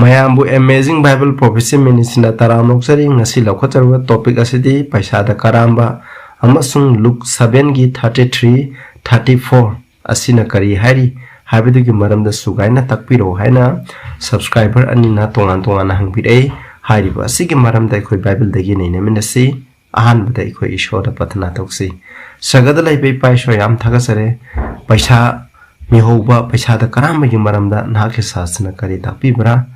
mayambu amazing Bible prophecy ministry taramok sari ngasi lokhatarwa topic asidi Peisada Karamba amasung Luke 7 gi 33 34 asina kari hari habidu gi maramda sugaina takpiro haina subscriber anina tongan hangbirei hari ba asigi maramda khoi Bible dagi nei neminasi ahan bada khoi ishora patna toksi sagada lai be paisho yam thagasare paisa mihoba Peisada Karamba gi maramda nahake sasna kari takpibra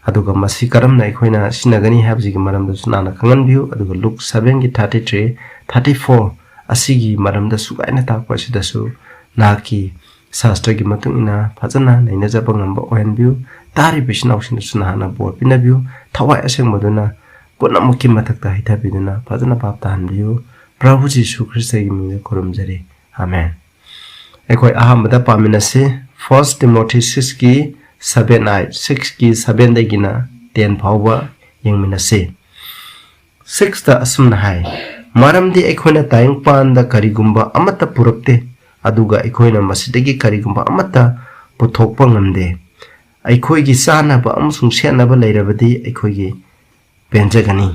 aduga masi karam na ikhoina sinagani habji gi maram da sunana kangan biu aduga Luke 7 gi 33 34 asigi maram da sugaina takpa sida su naki sastra gi matungina phajana naina jaba ngamba ohen biu tari bisna usin sunana bor pina biu thawai aseng maduna punamuki matakta hita biduna phajana pap tan biu prabhu jisu christ gi mingda korumjari amen ekoi ahamada pamina se 1 Timothy 6 gi 7 6 ki 7 dagina 10 phawwa yengmina se 6 ta asumna hai maramdi ekhoina tayang panda karigumba amata purakte aduga ekhoina masidagi karigumba amata puthokpa ngamde ekhoigi sana ba amsung sena ba leirabadi ekhoigi penjagani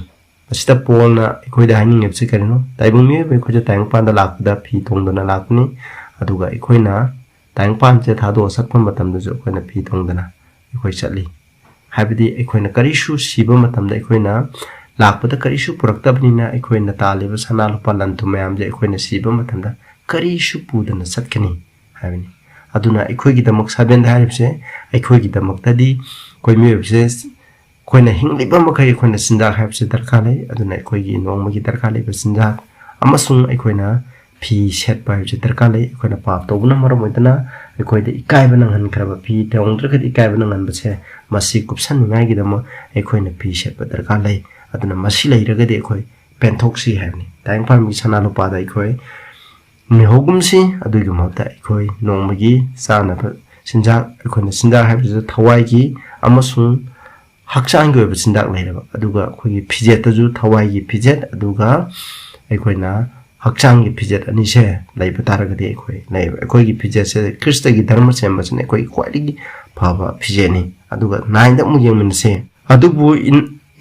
asita polna ekhoida haning epse karino taibumi be khoja tayang panda lakda phi tongdana lakni aduga ekhoina tayang pan che thado sakpam matam du koina phi thongdana ekoi chali habidi ekoina karishu siba matam da ekoina lakpada karishu puraktabnina ekoina taliba sana lupa lantu mayam je ekoina siba matam da karishu pudana satkani habini aduna ekoi gi damak saben haribse ekoi gi damak tadi koi mebse koina hingliba makai ekoina sinda habse darkale aduna ekoi gi nongma gi darkale be sinda amasung ekoina phi set pa je darkale ekoina pap tobuna maromoidana ekoi de ikai banang han kraba phi tongdra khadi ikai banang han bache masi kupsan ngai gi dama ekoi na phi set pa darkale aduna masi leiraga de ekoi pentoksi havni time pa mi sana lo pa da ekoi mi hogumsi adugi mata ekoi nongmagi sana ba sinja ekoi na sinda habje thawai gi amasung hakchang gi ba sinda leiraba aduga khoi phijet ta ju thawai gi phijet aduga ekoi na hakchang gi phijet ani se laiba taragadi ekoi ekoi gi phijet se krista gi dharma semba chane ekoi kwali gi phaba phijeni aduga nainda mu yengmin se adubu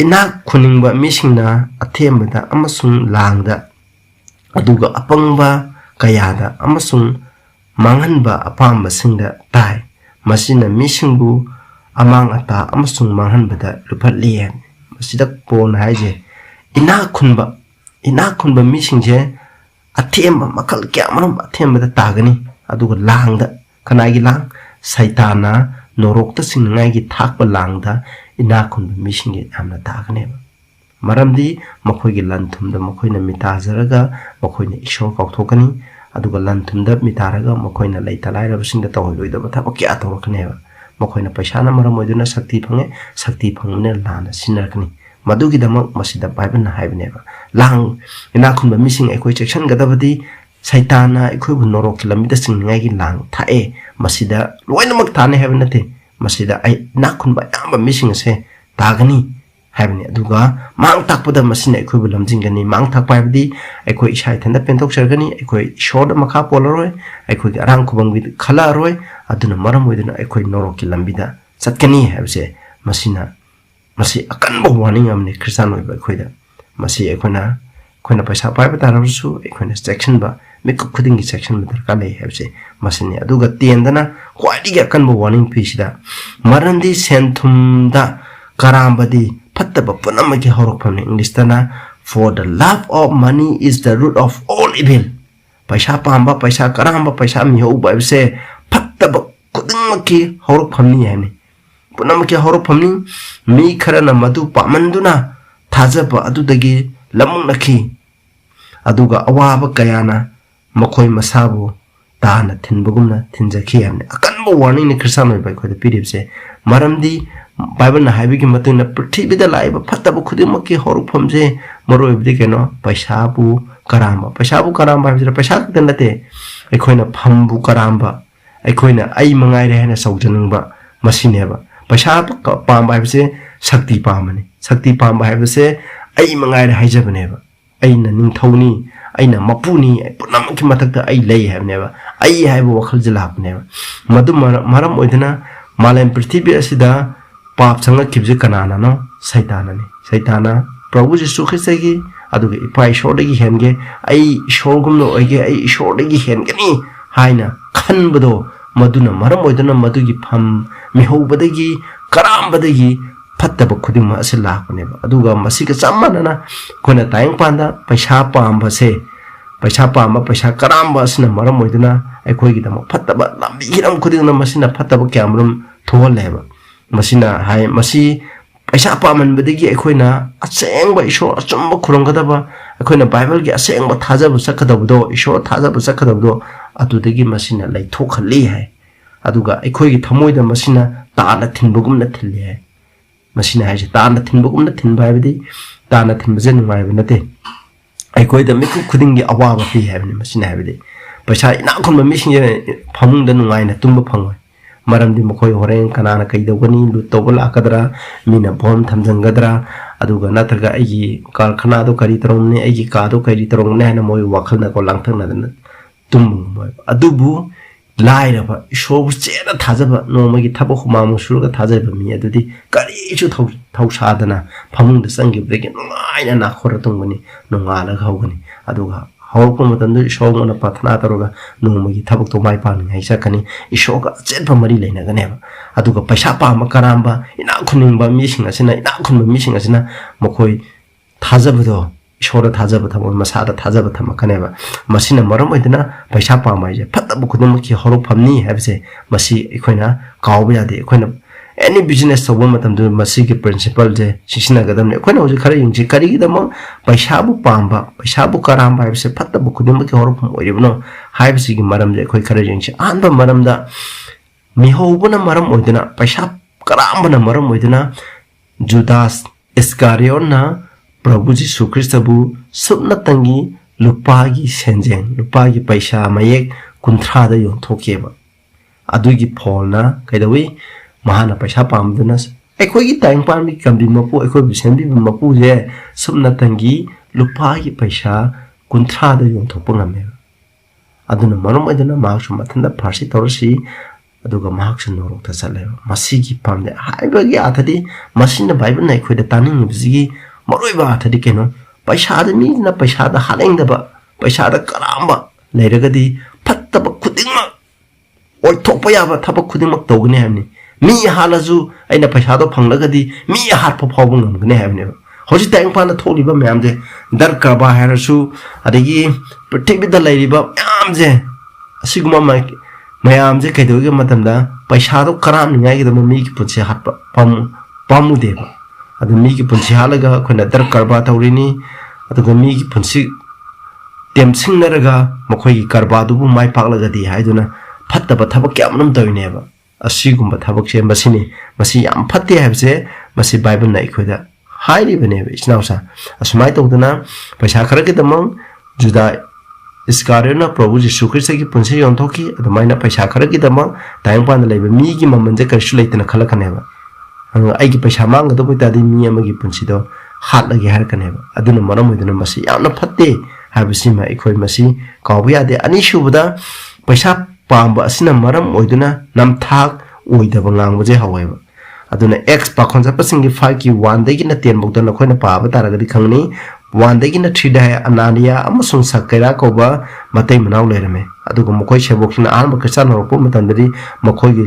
ina khuningba misingna athemba amasung langda aduga apangba kayada amasung manghanba apamba singda tai masina misingbu amang ata amasung manghanba da luphatliyan masida pon haije ina khunba misingje athemba makal kya maram athemba da tagani aduga langda kanagi lang saitana norokta singai gi thakpa langda ina khunba mishinge amna tagane maramdi makhoi gi lanthum da makhoi na mitazaraga makhoi na ishor kaukthokani aduga lanthum da mitaraga makhoi na leitalai rabsing da tawhoi da batha kya tawrakne makhoi na paisa na maram oiduna sakti phangne lana sinarkani madugi damak masida Bible na haibne lang ina khunba missing ekoi section gadabadi saitana ekoi bu norok kilometer singai gi lang thae masida loinamak thane haibnate masida ai na khunba yamba missing se tagani haibne aduga mang takpada masina ekoi bu lamjingani mang takpa habdi ekoi isai thanda pentok sergani ekoi short makha polaroi ekoi arang khubang bi khala roi aduna maram oiduna ekoi norok kilambida satkani habse masina masi akan bo warning amne Christian oi ba khoida masi ekona paisa pai ba tarasu ekona section ba mik khuding gi section ma darka lei habse masini aduga tiendana kwadi ga kan bo warning pisida marandi senthum da karambadi phattaba punam gi horok phamne English tana for the love of money is the root of all evil paisa pamba paisa karamba paisa mi ho ba se phattaba khuding gi horok phamni yani punam ke horok phamni mi kharana madu pamanduna thajaba adudagi lamung nakhi aduga awaba kayana makhoi masabu tana thinbugumna thinjakhi amne akanbo warning ni Christian oi bai khode piripse maramdi Bible na haibigi matuna prithibida laiba phattaba khudimaki horok phamje moroi bidi keno paisabu karamba habira paisa kanate ekhoina phambu karamba ekhoina ai mangai re hena saujanungba masineba paisa pamba habse sakti pamani sakti pamba habse ai mangai re haijabaneba aina ningthoni aina mapuni punamki matakta ai lei habneba ai haibo wakhal jala habneba madu maram oidana malam prithibhi asida पाप संग किबजे कनाना no सैताना ने सैताना प्रभु यीशु Christ की अदुगे इपा ईश्वर दगी हेनगे आई ईश्वर गुमनो ओइगे आई ईश्वर दगी हेनगनी हाइना खनबदो मदुना मरम ओइदना मदुगी फम मिहौबदगी करामबदगी फत्तब खुदिमा असे लाखनेबा अदुगा मसिका चम्मानना कोना तायंग पांदा पैसा पामबसे पैसा पाम पैसा करामबा असना मरम ओइदना अखोइगी दम फत्तब लंबी हिरम खुदिना मसिना फत्तब क्यामरम थोलेबा मसिना हाय मसी पैसा पामनबदगी अखोइना असेंगबा ईश्वर अचुम्ब खुरंगदबा अखोइना बाइबल की असेंगबा थाजब सकदबदो ईश्वर थाजब सकदबदो अदुदगी मसिना लैथोखली है अदुगा अखोइगी थमोइदा मसिना ताना थिनबगुमना थिल्ले है मसिना हाइजे ताना थिनबगुमना थिनबा हाइबदी ताना थिनबजे नुमाइबा नते अखोइदा मिकु खुदिंगी अवाबा पि हाइबनी मसिना हाइबदी पैसा इनाखुनबा मिसिंगे फमुंगदा नुमाइना तुंबा फंगोय मरमदी मखोय होरें कनाना कईदौगनी लुट तौबा लाकदरा मीना बॉम थमजंगदरा अदुगा नत्रगा अइगी कारखानादो करी तरंगने अइगी कादो करी तरंगने हाना मोय वाखलना को लांगथंगनादना तुमबोय अदुबु लाइरबा ईश्वर चेना थाजबा नोमगी थबक हुमामु सुरगा थाजबा मी अदुदी करीचु थौसादना फमुंगदा संगिबदगी नुआइना नाखोर तुंगनी नोंगाला हौगनी अदुगा हौरप मतंदु ईश्वरना प्रार्थना तरोगा नोमगी थबक तो माइ पानि हाइसकनी ईश्वरगा चेनफा मरी लेनगनेबा अदुगा पैसा पामा करामबा इना खुनिंगबा मिसिंग असिना इना खुनबा मिसिंग असिना मखोय थाजबदो ईश्वर थाजब थम मसादा थाजब थमकनेबा मसिना मरम ओइदना पैसा पामाइजे फतब खुदमकी हौरफमनी हाबसे मसी अखोइना कावबा यादे अखोइना एनी बिजनेस तब मतमदु मसी के प्रिंसिपल जे सिसिनागदमने अखोइना होजे खरा यंगजे करिगिदम पैसाबु पामबा पैसाबु करामबा हाबसे फतब खुदमकी हौरफम ओइरिबनो हाबसिगी मरम जे अखोइ खरा यंगजे आनबा मरमदा मिहौबना मरम ओइदना पैसा करामबना मरम ओइदना जुदास इस्कारियोना प्रभु जीशु ख्रिस्तबु सुपनतंगी लुपागी सेंजें लुपागी पैसा मयेक कुंथ्रादा योंथोकेबा अदुगी फॉलना कैदवी महाना पैसा पामदना अखोगी टाइम पामी कम्बी मपु अखोई बिसेंबी मपु जे सुपनतंगी लुपागी पैसा कुंथ्रादा योंथोपा ngame aduna marom aduna mahaksu mathanda farsi torsi aduga mahaksu norok ta chale masigi pamde haibagi athadi masina bible na khoida taning bigi maroi ba athadi keno paisa da mi na paisa da haleng da ba paisa da karamba leiragadi phattaba khudingma oi thokpa ya ba thaba khudingma togni hamni mi halaju aina paisa do phanglagadi mi hat pho pho bung ngamgne hamni hoji tang pa na tholi ba myam je dar ka ba harasu adigi prithvi da leiri ba myam je asiguma mai mayam je kaidoge matam da paisa do karam ngai gi da mi ki punche hat pamu de ba adu mi ki punche halaga khona dar karba tawrini adu mi ki punchi tem singnaraga makhoi gi karba du bu mai paklaga di haiduna phatta ba thabak kyamnam tawine ba asigumba thabak se masini masi yam phatte habse masi bible na ikhoda hairi bane isnausa asmai tawduna paisa khara ki tamang juda iskariona prabhu jisu christ ki punche yonthoki adumaina paisa khara ki tamang tayang pan laiba mi gi mamanje karsu leitana khalakane ba aigi paisa manga do boita di mi amagi punchi do hat lagi har kaneba aduna maram oiduna masi yamna phatte habisi ma ikhoi masi kawbiya de ani shubuda paisa pamba asina maram oiduna namthak oidaba ngangba je hawaiba aduna x pa khonja pasingi 5 ki 1 degi na 10 bokda na khoina pa ba taragadi khangni 1 degi na 3 da anania amasung sakera koba matai manaw lerame aduga mokoi sheboksina anba krisan ropo matandari mokoi gi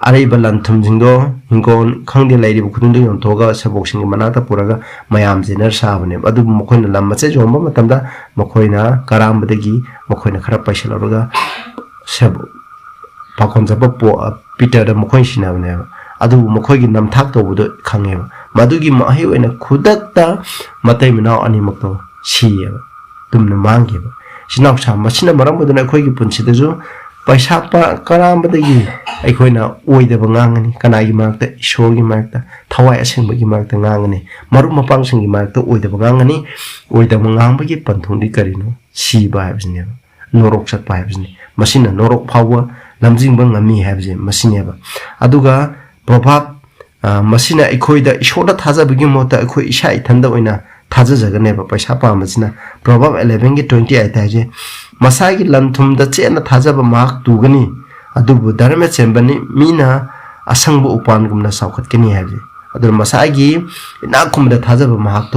अरे बलन थम ginkgo हिंगोन खंगदे लाइरि बुखुदुंदो योंथोगा सबोक्सिंग मनाता पुरागा मयाम Jenner Sabne अदु मखोइना लम्मचे जोंबा मतमदा मखोइना करामबदगी मखोइना खरा पैसलरगा सब पाखोंजबा पो Peter मखोइ सिनाबने अदु मखोइगी नमथाक तोबदो खंगेबा मदुगी माहि ओइना खुदक्ता मतै मिनाव अनिमक्तो सियेबा तुमने मांगेबा सिनावसा मसिना मरमबदना खोइगी पुनसिदजु पैसा पा करामबदगी अखोइना ओइदब ngang kanaigi markta ishorgi markta thawai asengbagi markta ngangani maru mapangsingi markta oidab ngangani oidab ngangbagi panthungdi karino siba habsne norok sakpa habsne masina norok phawa lamjingba ngami habje masineba aduga probab masina ikhoida ishoda thajabagi mota ikhoi isha ithanda oina थाजा जगनेबा पैसा पामसिना प्रभाव 11 के 28 ताजे मसागी लंथुम the चेना थाजाबा mark तुगनी अदुबु धर्म चेंबनी मीना असंगबु उपान गुमना सावखतकनी हाबे adun masagi ina khum da thajaba mahak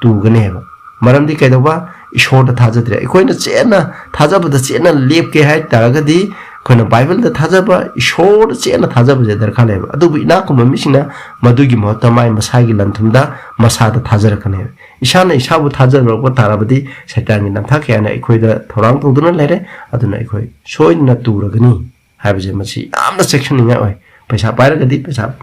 to gane heba maram di kaidawa ishor da thajadre ikoina chena thajaba da chena lep ke hai taragadi koina bible da thajaba ishor chena thajaba je dar khale adu bi ina khum misina madugi mohta mai masagi lanthumda masa da thajar kane ishana isabu thajar ro tarabadi satan ni namtha ke ana ikoida thorang toduna lere aduna ikoi soina turagani haibje machi amna section ni oi paisa pairagadi paisa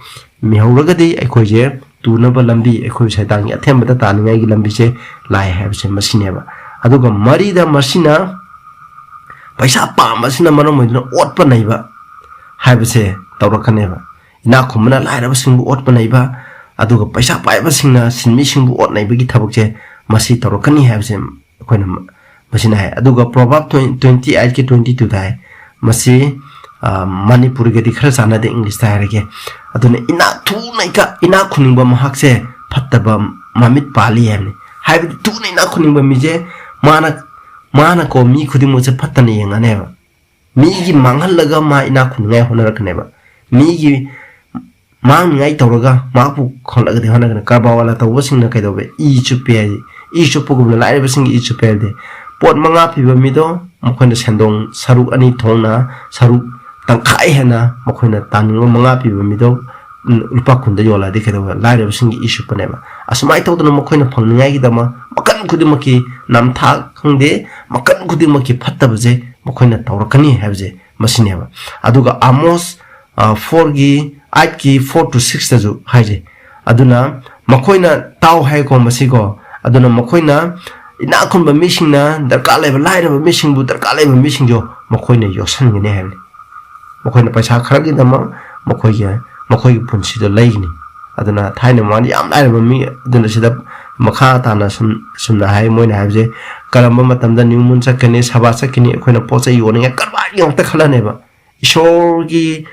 mihawragadi aikoi je tunaba lambi aikoi saitan ya thembada taningai gi lambi se lai haibse masineba aduga marida masina paisa pa masina manom moidna otpa naiba haibse tawrakaneba ina khumna lairaba singbu otpa naiba aduga paisa paiba singna sinmi singbu ot naiba gi thabuk je masi tawrakani haibse koina masina hai aduga proverb 28 ke 22 dai masi Manipur ke dikhara sana de English ta rege adune ina thu nai ka ina khuning ba mahak se phattaba mamit pali hamne haibi thu nai na khuning ba mi je mana ko mi khudi mo se phattane yanga ne ba mi gi manghal laga ma ina khuningai honar ka ne ba mi gi mang ngai tawraga ma pu kholaga de honar ka ba wala taw sing na kai do be I chu pu gu la ai ba sing I chu pe de pot manga pi ba mi do mokhona sendong saruk ani thongna saruk tangkai hena mokhona taningo manga pi ba mi do lupa khunda yola de kedo laire singi issue panema asmai tawdna mokhona phangningai gi dama makan khudi maki namtha khangde makan khudi maki phattaba je mokhona tawrakani habje masineba aduga amos 4 gi 8 gi 4 to 6 ta ju haije aduna mokhona taw hai ko masiko aduna mokhona ina khunba misingna darka leba laire ba mising bu darka leba mising jo mokhona yosan gi ne habne mokhona paisa khara gi dama mokhoi punsi do laigni aduna thaina mani yam laire ba mi aduna sida makha tana sumna hai moina habje karamba matamda new moon sakani saba sakani khoina pocha yone karba yong ta khala ne ba ishor gi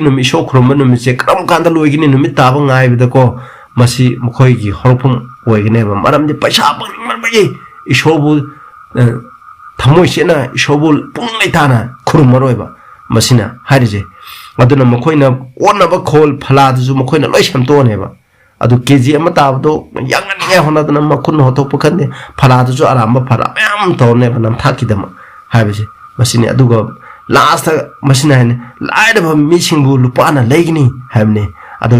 numi ishor khurma numi se karam kanda loigini numi taba ngai bida ko masi mokhoi gi horphum oigine ba maram di paisa bang mar ba ye ishor bu thamoi sena ishor bu pung lai tana khurma roi ba masina harije aduna mokoina onaba khol phala du mokoina loi samto ne ba adu kg ama tabdo yangan nge hona dana makun hoto pakande phala du aramba phara am to ne banam thakidama haibese masini aduga last masina ne laida ba missing bu lupana leigni haibne adu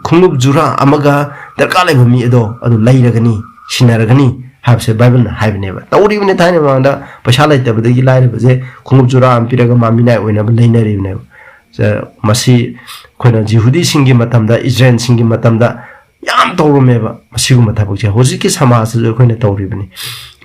khungub jura amaga darkale ba mi adu leiragani sinaragani habse bible na haibne ba tawri bne thane ma da pasha laita ba degi laire ba je khungub jura am piraga mamina oina ba leinari bne masi koina jihudi singi matamda Israel singi matamda yam tawrumeba masigu mathabukje hojiki samaj jo koina tawribni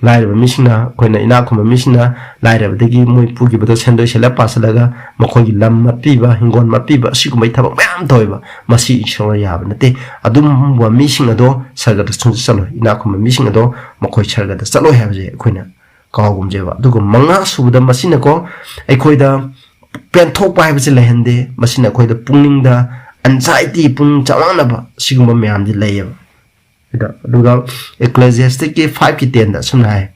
laire ba misina koina ina khoma misina laire ba degi moi pugi ba sendo sela pasalaga makhogi lam mapiba hingon mapiba sigu mai thabak yam toiba masi ishora yaba nate adum wa misina do sarga chung salo ina khoma misina do makhoi sarga da salo habje koina kawgumje ba dugo manga subuda masina ko aikoida pen thok pai bse lehende masina khoida pungning anxiety pung chawana ba siguma myam di layeba ida duga ecclesiastic ke 5 ki 10 da sunai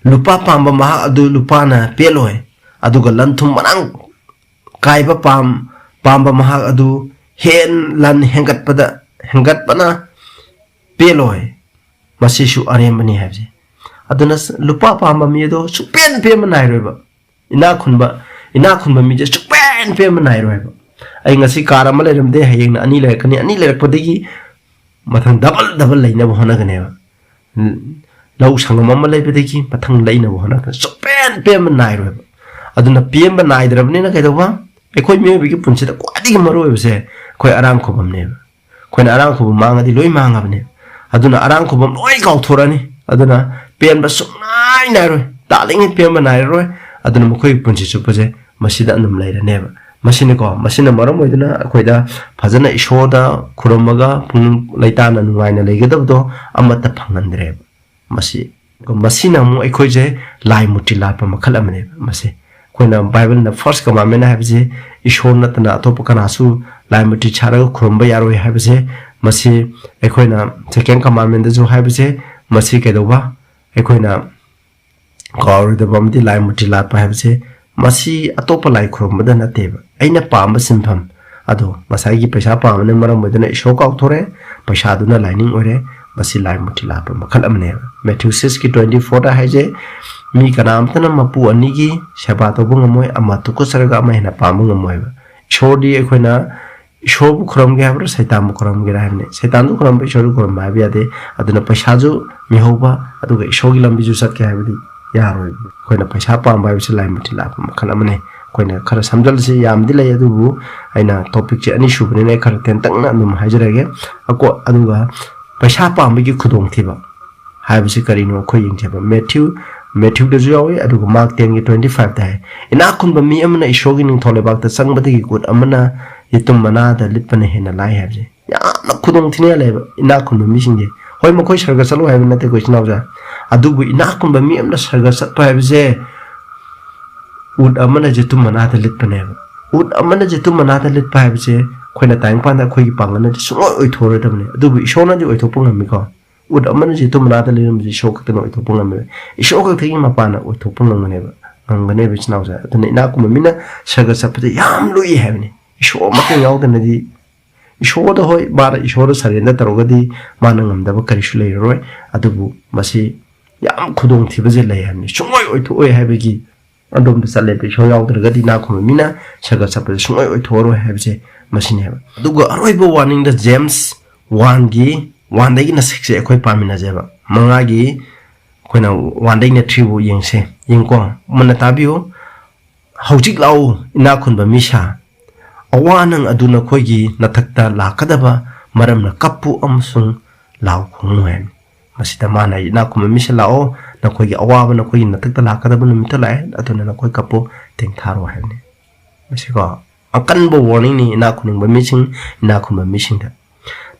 lupa pamba ma adu lupa na peloi aduga lanthum manang kaiba pamba ma adu hen lan hengat pana peloi masishu aremani habje aduna lupa pamba mi do su pen manai roba ina khunba mi je chukpen pe manai roi ba ai ngasi karama le ramde hayeng na ani le podegi mathang double leina bo hona gane ba lau sangam ma le pedegi mathang leina bo hona ka chukpen pe manai roi ba aduna pm banai drabni na kai do ba e khoi me bi ki punchi da kwadi ma roi se khoi arang khobam ne khoi na arang khobam manga di loi manga bne aduna arang khobam loi kau thorani aduna pen ba sunai nai roi daling pe manai roi aduna mokoi punchi chupaje masida anum laira neba masina maram oiduna akoida phajana ishoda khuromaga pung laitana nuwaina leigedabdo amata phangandre masina mu aikoije lai muti lapa makhala amne mase koina bible na first commandment habje ishona tana atopa kanasu lai muti chara khuromba yaroi habje masi aikoina second commandment ju habje masi kedoba aikoina Kau the bomb the lime mutilap perhaps masi atopa like from Madana table. Aina palm simpum. ado masai gi paisa pa amne maram modena isho ka authore paisa duna lining ore basi lai mutila pa makhal amne Matthew 6 ki 24 ta haije mi kanam tana mapu ani gi seba to bungamoy ama to ko sarga ama hena pa bungamoy shodi ekhoina shobu khram ge habra saitam khram ge rahne saitam du khram be shoru khram ba bi ade aduna paisa ju mi hoba adu ge shogi lambi ju sat ke habdi yaroi khoina paisa pa ba bi lai mutila pa makhal amne koina khara samjal si yam dilai adubu aina topic che ani shubne ne khara ten tang na num hajrage ako aduga paisa pambi gi khudong thiba haibsi karino khoi ing theba Matthew de jawi aduga Mark 10 gi 25 dai ina kun ba mi amna ishogi ning thole bak ta sangbati gi kut amna yitum mana da lipane hena lai habje ya na khudong thine le ina kun ba mi singje hoi ma khoi sarga salu haibna na te ko chinawja adubu ina kun ba mi amna sarga sat pa habje ud amana jetu manata lit paneba ud amana jetu manata lit pa habje khoina tang pan da khoi gi pangana de so oi thore tamne adu bi shona di oi thopung mi ko ud amana jetu manata lit mi shok ta no oi thopung mi ishok ka thing ma pana oi thopung ngane ba ngane bi chnaw ja adu ina ku mina saga sapde yam lui habne isho ma ke yaw da di isho da hoi bara isho da sarenda tarogadi mana ngamda ba kari shulai roi adu bu masi yam khudong thiba je lai habne sungoi oi tho oi habegi andom da sale pe show yaw da di na ku mina saga sapde sungoi oi thoro habje masine ba dugo aroi bo warning da James 1 gi 1 dai na 6 e khoi pamina je ba manga gi khoina 1 dai na 3 bu yengse yengko mana tabiu haujik lau ina khun ba misha awanang aduna khoi gi nathakta lakadaba maramna kappu amsung lau khungwen masita mana ina khum misha lao na khoi gi awa na khoi nathakta lakadaba numita lai aduna na khoi kappu teng tharo haine masiko akan bo warning ni ina khun ba missing ina khum ba missing da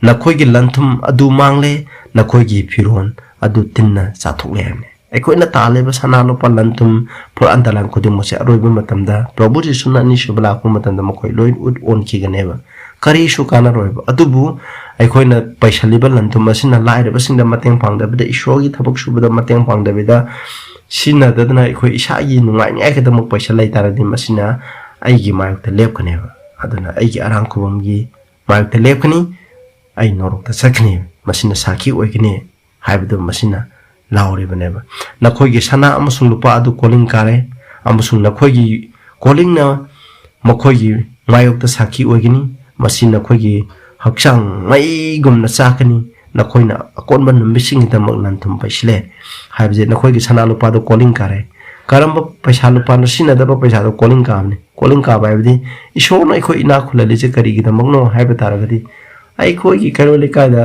na khoi gi lanthum adu mangle na khoi gi phiron adu tinna chathok le ne ai na ta le ba sana lo pa lanthum por andalan ko de mo se aroi ba matam da prabhu ji sunna ni shubla ko matam da mo khoi loi ud on ki gane ba kari shu kana roi ba adu bu ai na paisa li ba lanthum asina lai re ba sing da mateng pang da ba isho gi thabak shu ba da mateng pang da ba da sina da na ai isa gi nungai ni ai ka da mo paisa lai tar di masina ai gi mai ta lep kane ba aduna ai gi arang ko bam gi mai ta lep kani ai norok ta sakni masina saki oi kini haibdo masina lauri baneba na khoi gi sana amasung lupa adu calling kare amasung na khoi gi calling na ma khoi gi mayok ta saki oi gini masina khoi gi hakchang mai gum na sakani na khoi na akon ban missing ta mak nan thum paisle haibje na khoi gi sana lupa adu calling kare karamba paisa lupa na sina da paisa adu calling ka amne calling ka ba bidi isho na khoi ina khulali je kari gi da magno haiba taragadi ai khoi gi karo le ka da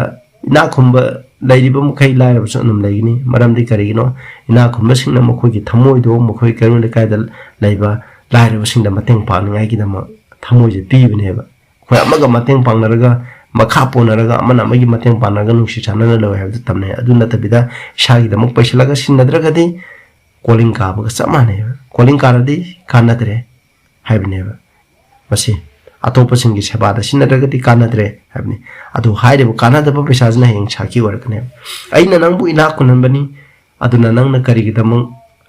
ina khumba lairiba mukai laira ba sonum laigini maramdi karigino ina khumba singna mkhoi gi thamoi do mkhoi karo le ka da laiba laira ba singda mateng pa ngai gi da ma thamoi je pi bne ba khoi amaga mateng pang naraga makha po naraga amana magi mateng pa naraga nuksi chana na lo ha tamne aduna tabida shagi da muk paisalaga sinnadraga di calling ka ba samane calling karadi kanadre haibne ba masi atop singi sebada sinnadraga di kanadre habni adu haide bu kanada ba pesajna heng chaki warkane aina nang bu ina kunan bani aduna nang na kari gidam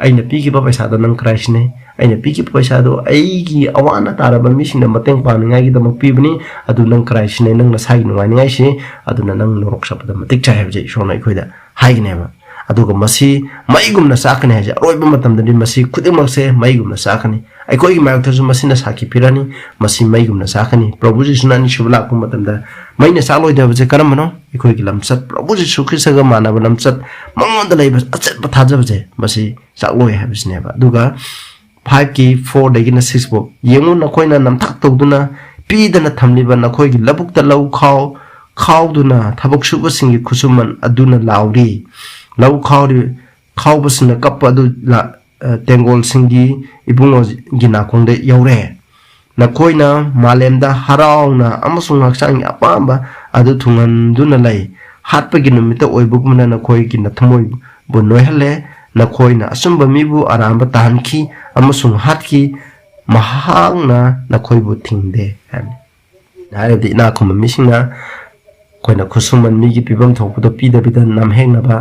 aina pigi ba pesada nang krishne aina pigi pesado aigi awana taraba misina mateng pa ngai gidam pibni adu nang krishne nang na sai ngai ngai si aduna nang norok sapada matik chai habje shonai khoida haigine ba aduga masi maigum na sakane haja roiba matam dani masi khudimak se maigum na sakane ai koi ma thaju masina saki pirani masi maigum na sakani prabhu ji sunani shubla ku matam da maina saloi da je karam no ai koi gilam sat prabhu ji sukhi saga mana banam sat mangon da leiba achat ba thaja je masi saloi ha bisne ba duga 5 ki 4 da gina 6 bo yengu na koi na nam thak tok duna pi da na thamli ba na koi gi labuk ta lau khaw duna thabak shuba singi khusuman aduna lauri lau khaw basna kap adu la tengol singi ibungo gina khongde yaure na koina malemda harauna amasung haksang apamba adu thungan duna lai hatpa gi numita oibugmana na koi gi na thamoi bu noihale na koina asumba mibu aramba tanki amasung hatki mahangna na koi bu thingde han naredi na khum mishinga koina khusuman mi gi pibam thokpudo pida bidan nam hengna ba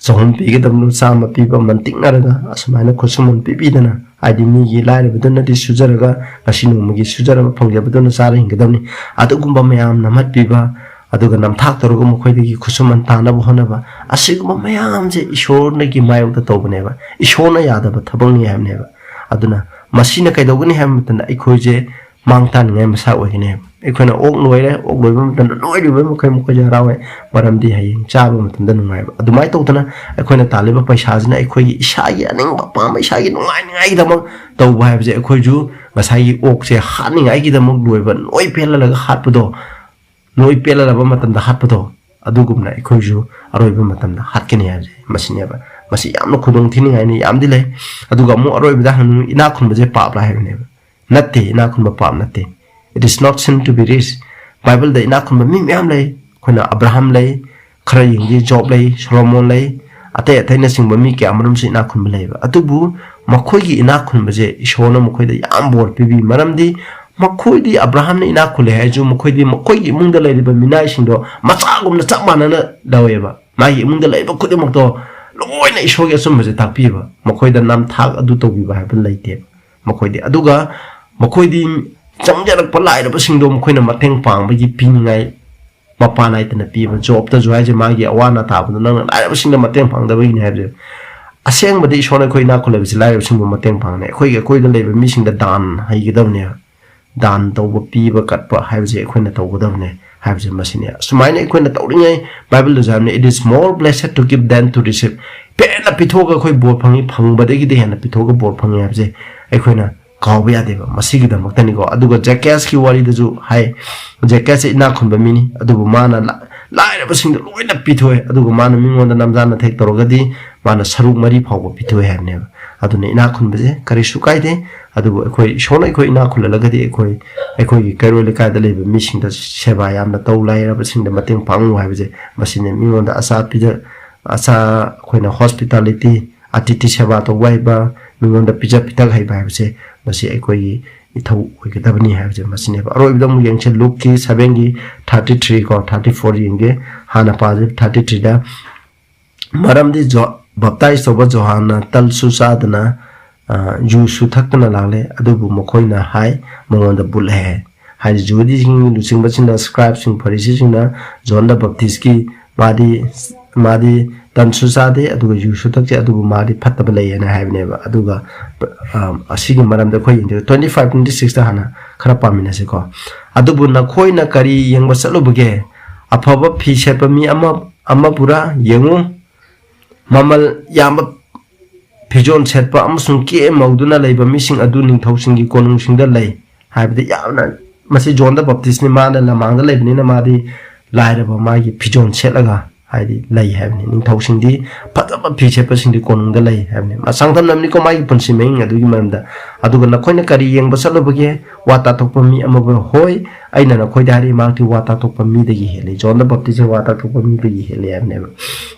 Sohom Pigadam Sama people Mantinaraga, Asmana Kosuman Pipidana, I did me lie with the Suzaraga, Ashinu Suzara Pongabadona Saring Gadani, Adugumba Mayam Namat Piba, Aduganam Tatarugum Kwedi Kusuman Tana Honava, Asigma Mayam, Ishonaki Mayo the Tobaneva, Ishona Yada, but Taboni have never. Aduna, Masina Kaidogani Hamilton, Ikoje, Mangtan Nam Saway. Equina oak noire, oak women, the noise women came Rawe, Madame Di, Jabum, and then the my totana, Equina Taliba Pashazna, Equi Shaggy and Pama Shaggy, no idamong, though wives the Equiju, Masai oaks a hunting I get among women, no pella like a harpudo, no pella of a matan the harpudo, Adugumna, Equiju, Arobamatan, the Hatkini, Massineva, Massiam couldn't tinny any am delay, Adugamo Arobidahan, Inakun was a pop like never. Natti, Inakun pop natti. It is not sin to be rich. Bible the inakun mimiam lay, when Abraham lay, crying Job lay, Solomon lay, atay sing bami cameron sin inakun beleva. Atubu, Makogi inakun baze, Ishona Mokoi ambor pibi, Maramdi, Makoi Abraham inakule, Haju Mokoi Munda lady by Minashindo, Matagum the Tamanana daweva, Mai Munda lay, but could the Mokto, Loina Ishoga some as a tapiva, Mokoi the Nam Tag Aduto Bible late. Mokoi Aduga, Mokoi Changjarak polite of a single queen of Matang Pang, but ye pinning Mapa night and a people, job the Joaja Magi, a one at top, and I have seen the Matang Pang, the way you have it. A saying, but they shone a queen Nakola is live single Matang Pang, a quick labor missing the Dan, how you down there. Dan, though people cut per have the queen at over down there, have the machine. So mine queen at Oding, Bible is it is more blessed to give than to receive. Pen a pitoga quite board pang, but they get a pitoga board pang, have the equina. Kawiadeva, Masigida Motanigo, Aduga Jackaski Wari the Zoo, high Jackass Nakun Bamini, Adubumana, lie of a single Loina Pitoe, Adugumana Mimon the Namzana take the Rogadi, Mana Saru Mari Power Pitoe have never. Adune Nakun Beze, Karishukaide, Adu Shona Inakula Lagadi Equi, Karolika the labor mission that Shevayam the tow layer of a single Mating Pang, have the Masina Mimon the Asa Peter Asa Quena hospitality, Atiti Shavato Waiba, Mimon the Pija Pitag High say. Masi Equi, Ito, we get Dabani have the Masineva. Roibdom Yankee Luki, Sabengi, 33 or 34 Yenge, Hana Pazip, 33 da. Madam the baptized over Johanna, Tal Susadana, Ju Sutakana Lale, Adubu Mokoina High, Mon the Bull Hair. Had Judy losing much in the scribes in Parisina, John the Baptiski, Madi. Tan Susade, Aduga, you should take Adubu Madi Patabale and I have never Aduga a singing Madame the Queen, 25 26 Hana, Karapaminasico. Adubu Nakoina Kari, young Wasalubuge, a papa piece of me, Amapura, Yangu, Mamal Yama Pigeon said, Pamsun K. Mauduna labor missing a duning toasting Konung the lay. Have the Yana Masi John the Baptist man and among the Lebanon Madi, light of a Magi Pigeon Selaga. I lay having in toasting the Patapa Piche passing the Konung the lay having. A Sanctum Namico Mai Ponsiming, a Dugimanda, Adugana Koinakari, young Basalabage, Watatopa Amabo Hoy, I know Koidari Marti Watatopa me the Yihili, John the Baptist Watatopa me the Yihili have never.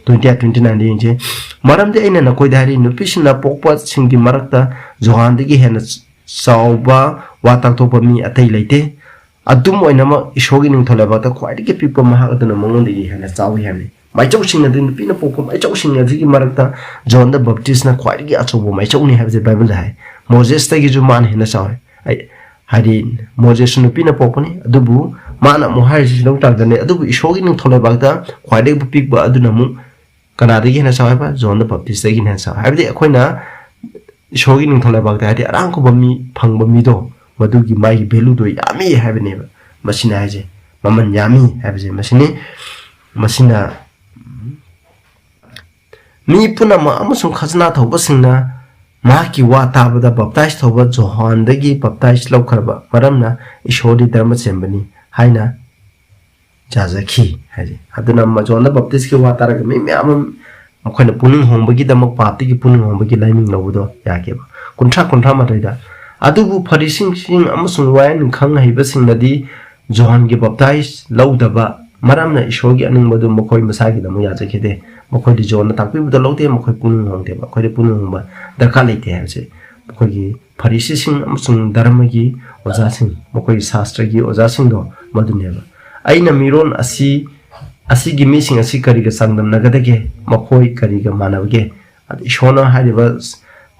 29 inch. Madame the Ina Koidari, Nupishina Popa sing the Marakta, Johan the Gihan Sauba, Watatopa me a tail late. Adum or number is showing in Tolabata quite get people Mahagan among the Gihan as our Henry. My joking at the Pinapoko, my joking at the Marakta, John the Baptist, not quite get over my only have the Bible high. Moses takes a man in a sound. I had in Moses no Pinapoponi, Adubu, Mana Mohaj no tag than Adubu is showing in Tolabata, quite a big Adunamu, Canadian as however, John the Baptist taking hands out. Have the Aquina showing in Tolabata, the Aranko Bami, Pangbomido, Madugi Mai Beludo, Yami have a neighbor, Machinaje, Maman Yami have a machine, Machina. Me Punama Amazon Kazanat over Sina Maki Wata the baptized over Johan the Gi baptized Lokarba, Maramna is showed it Dermasembani, Haina Jazaki, Haduna Majon the Baptist Watara, maybe I'm kind of pulling home, but get them a party pulling home, but lining Nodo, Yakiba. Contramatrida. Adubu Parising Sing Amazon Wine and Kang Habasing Nadi, Johan gi baptized Laudaba, Maramna is showing Madu Mokoi Masaki the Muyazaki. Mokoi the John Taki with the Lote Mokoi Punung, Mokoi the Punumba, the Kalite has it. Mokoi Parising Amsung Daramagi, Ozasing, Mokoi Sastragi, Ozasindo, Maduneva. Aina Miron Asi asigi missing asi kariga sangdam nagadage makoi kariga manavge ad ishona hariba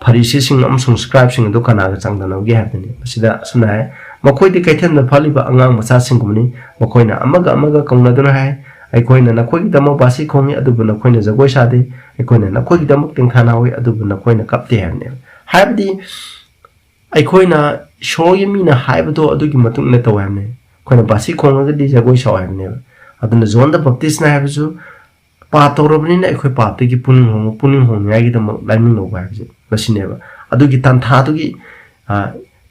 farisi sing amsung scribe sing do kana ga sangdam navge hadani masida sunai makoi di kaithen na phaliba angang macha sing gumni makoi na amaga kauna duna hai aikoi na nakoi gi damo basi khongi adubu nakoi na jagoi sade aikoi na nakoi gi damo tingthana hoi adubu nakoi na kapte hadne habdi aikoi na shoyi mina haibdo adugi matung na tawamne koi na basi khonga di jagoi sawamne aduna John the Baptist na habisu patorobni na khoi papte gi puning hong ngai gi dam laiming no ba ji basineba adugi tantha dugi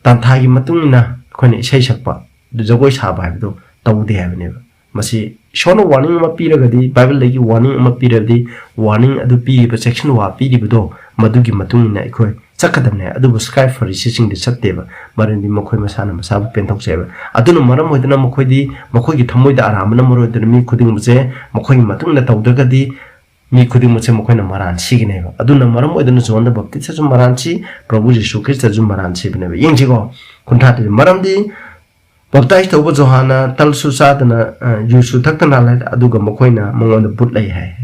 tantha gi matung na khoi ne sei sakpa du jogoi sa ba bido tawde habneba masi shono warning ma piragadi bible legi warning ma piradi warning adu pi ba section wa pi dibido madugi matung na khoi sakadamne adu scribe for researching the satteba marindi makhoi masana masabu pentok seba adunu maram hoidana makhoi di makhoi gi thamoi da aramna maro de mi khuding muse makhoi gi matung na tawdagadi mi khuding muse makhoi na maran sigine ba aduna maram hoidana John the Baptist sa maran chi Prabhu Jesu Christ sa maran chi bne yengji go kunta de maram di baptize to Johana talsu sadana yusu thakna la aduga makhoi na mongon de put lai hai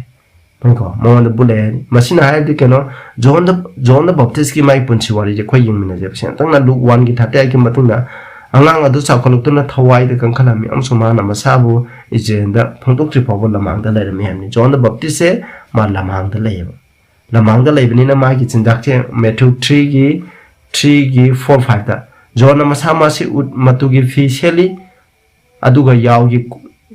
ko mongon de bule masina hai de keno John the Baptist ki mai punchi wari je khoi yingmina je sen tangna Luke 1 gi thate ki matungna angang adu chakolukna thawai de kankhalami amsuma na masabu ijenda phongtok tri pawol lamang da lai rami hamni John the Baptist se ma lamang da lai bani na ma gi chindak che Matthew 3 gi 4 5 da John na masama si ut matu gi fi seli aduga yaw gi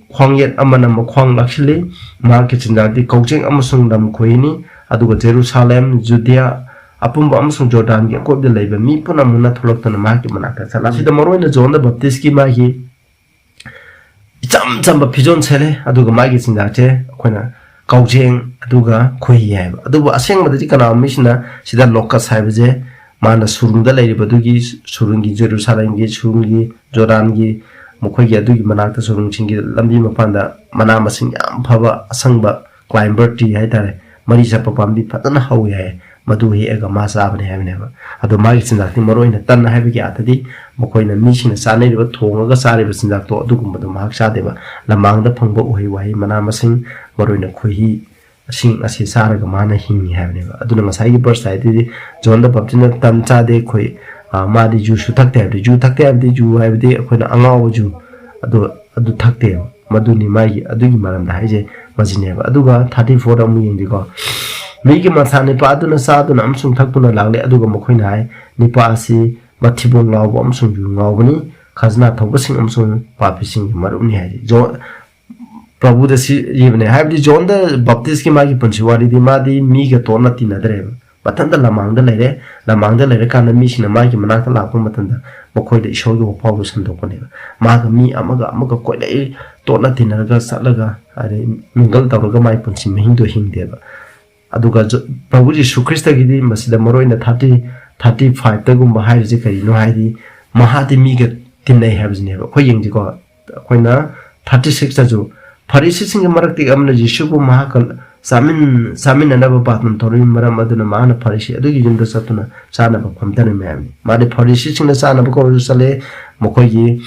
khwangyet amana ma khwang laksili ma ki chindak di coaching amasung dam khoini aduga Jerusalem Judea apumba amasung Jordan gi ko de leiba mi puna muna tholok na ma ki manaka sala sida maroina John the Baptist ki ma gi cham ba pijon chele aduga ma gi chindak che khoina coaching aduga khoi yai aduba aseng ma di kana misna sida lokas haibe je mana surungda leiba dugi surungi Jerusalem gi surungi Jordan gi mukoi gi adugi manakta surung chingi lambi mapanda mana masing yam phaba asangba climber ti hai tare mari chapa pambi patana hawi hai madu hi ega ma sabne havne ba adu magi chindak ti maroina tan haibi gi atadi mukoi na mi sina sanai riba thonga ga sari ba chindak to adugum badu mahak sa deba lamang da phangba uhi wahi mana masing maroina khohi asing asi sara ga mana hingi havne ba aduna masai gi burst ai di John the Baptist tan cha de khoi madi ju su thakte abdi ju thakte abdi ju haibdi akhona angaw ju adu thakte maduni mai adugi maram da haije majine ba aduga 34 amu yindi ko migi mathane pa aduna saduna amsung thakpuna lagle aduga mokhoina hai nipa asi mathibon law amsung ju ngawbani khazna thobasing amsung papising marumni hai jo Prabhu da si yebne haibdi John the Baptist ki magi panchiwari di madi mi ga tona tinadre batanda lamangda lere kana mi sina magi manakta lakpa matanda makhoi da ishogi wapawu sandokone ma ga mi amaga koi lai tona tinaraga satlaga are mingle tawraga mai punchi mehindo hingdeba aduga Prabhu Jesu Christ gi di masida maroina 35 ta gumba hairi je kari no hairi mahati mi ga tinai habjne ba khoi yengji ko khoina 36 ta jo Farisi singa marakti amna Jesu ko mahakal samin anaba batman torin maram aduna mana Farisi adugi junda satuna sana ba phamtana memni made Farisi singa sana ba ko sale mokoi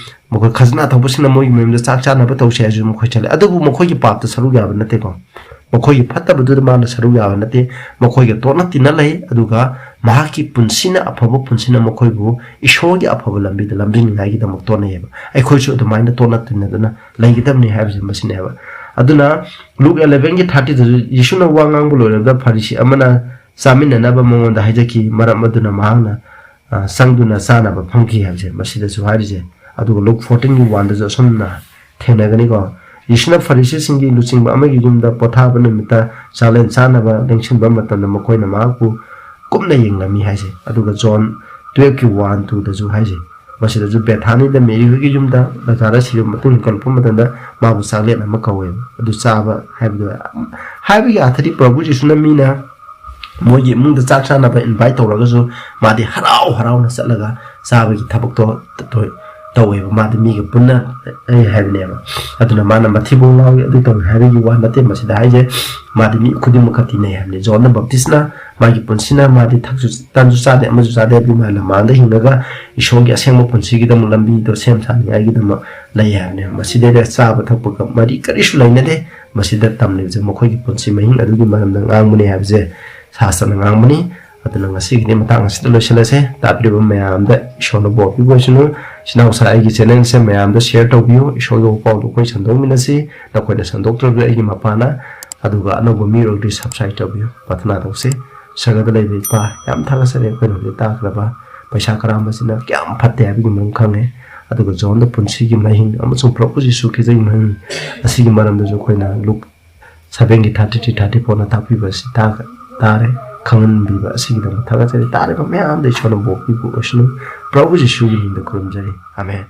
khazna thobusina moi memda chak chana ba tawse aju mokoi chale adubu mokoi gi pap ta saru ya ba nate ko mokoi gi phatta ba dur mana saru ya ba nate mokoi gi tona tinalai aduga mahaki punsina aphaba punsina mokoi bu ishogi aphaba lambi da lambi ngai gi da mok tona yeba ai khoi chu da mind tona tinaduna lai gi tamni habje masine ba aduna Luke 11 gi 30 Yeshuna wangang bulo da Farisi amana samina na ba mongon da hajaki maram aduna mahangna sangduna sana ba phangki habje masida su harije aduga Luke 14 gi 1 da somna thena gani ko Yeshuna Farisi singi luching ba amagi jumda potha ba nimita salen sana ba lengshin ba matana makoi na maku kumna yengla mi haise aduga John 12 ki 1 2 da su haise masida ju bethani da meri gi jumda da tara sirum matung kalpu matanda ma bu sale na makawe adu saba haibi ya thadi Prabhu Jesu mina moji mung da chak sana ba invite tawraga su ma di harau na salaga saba gi thabak to tawe ma di mi gi punna ai haibne ba aduna mana mathibu lawi adu to habi gi wa nate masida haije ma di mi khudim khati ne hamne John the Baptist na magi punsina ma di thaksu tanju sade amaju sade bi ma la ma da hinaga ishogi asengmo punsi gi dam lambi to sem sani ai gi dam lai hamne masida da saba thakpa mari karishu laina de masida tamne je mokhoi gi punsi mahing adu gi maram dang ang muni have je sasa nang ang muni aduna ngasi gi matang asida lo shala se tapri ba mayam da shono bo bi bo shinu shina usa ai gi channel se mayam da share to biyo show yo paw do koi chandong minasi na koi da sandok to ai gi mapana adu ga no bo mi ro di subscribe to biyo patna do se saga da lai pa yam thaga sare ko no ta kraba paisa karamba sina kyam phatte abi gi mang khange aduga John the punsi gi mahing amasung proposition ki jai mahing asigi maram da jo koina look 7 gi 30 34 na tapi ba si ta tare khangan bi ba asigi da thaga jai tare ba me am de chono bo bi bu osnu proposition gi da kurum jai amen